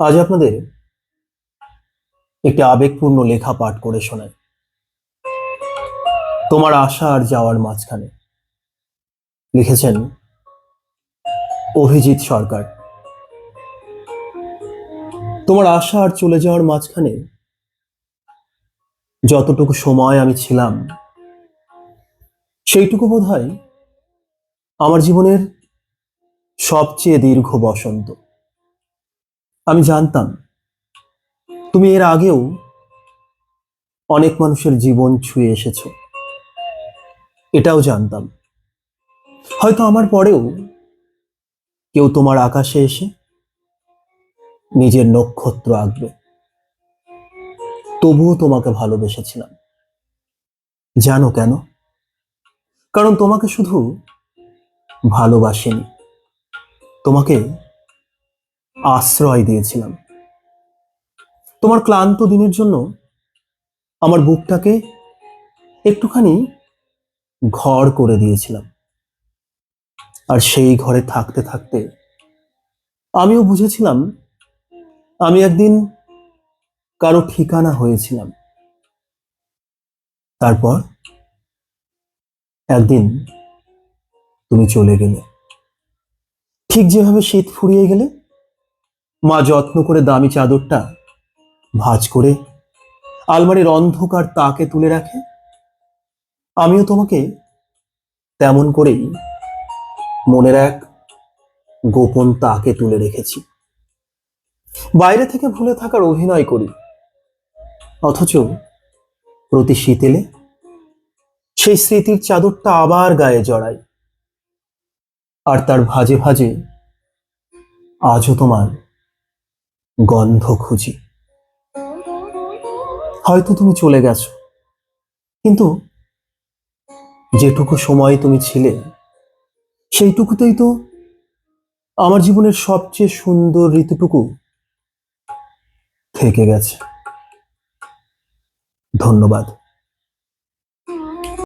আজ আপনাদের একটি আবেগপূর্ণ লেখা পাঠ করে শোনাই। তোমার আসা আর যাওয়ার মাঝখানে। লিখেছেন অভিজিৎ সরকার। তোমার আসা আর চলে যাওয়ার মাঝখানে যতটুকু সময় আমি ছিলাম, সেইটুকু বোধহয় আমার জীবনের সবচেয়ে দীর্ঘ বসন্ত। আমি জানতাম তুমি এর আগেও অনেক মানুষের জীবন ছুঁয়ে এসেছো, এটাও জানতাম। হয়তো আমার পরেও কেউ তোমার আকাশে এসে নিজের নক্ষত্র আঁকবে। তবুও তোমাকে ভালোবেসেছিলাম। জানো কেন? কারণ তোমাকে শুধু ভালোবাসিনি, তোমাকে আশ্রয় দিয়েছিলাম। তোমার ক্লান্ত দিনের জন্য আমার বুকটাকে একটুখানি ঘর করে দিয়েছিলাম। আর সেই ঘরে থাকতে থাকতে আমিও বুঝেছিলাম আমি একদিন কারো ঠিকানা হয়েছিলাম। তারপর একদিন তুমি চলে গেলে, ঠিক যেভাবে শীত ফুরিয়ে গেলে মা যত্ন করে দামি চাদরটা ভাঁজ করে আলমারির অন্ধকার তাকে তুলে রাখে, আমিও তোমাকে তেমন করেই মনের এক গোপন তাকে তুলে রেখেছি। বাইরে থেকে ভুলে থাকার অভিনয় করি, অথচ প্রতি শীত এলে সেই স্মৃতির চাদরটা আবার গায়ে জড়াই। আর তার ভাঁজে ভাঁজে আজও তোমার গন্ধ খুঁজি। হয়তো তুমি চলে গেছো, কিন্তু যেটুকু সময় তুমি ছিলে সেইটুকুতেই তো আমার জীবনের সবচেয়ে সুন্দর ঋতুটুকু থেকে গেছে। ধন্যবাদ।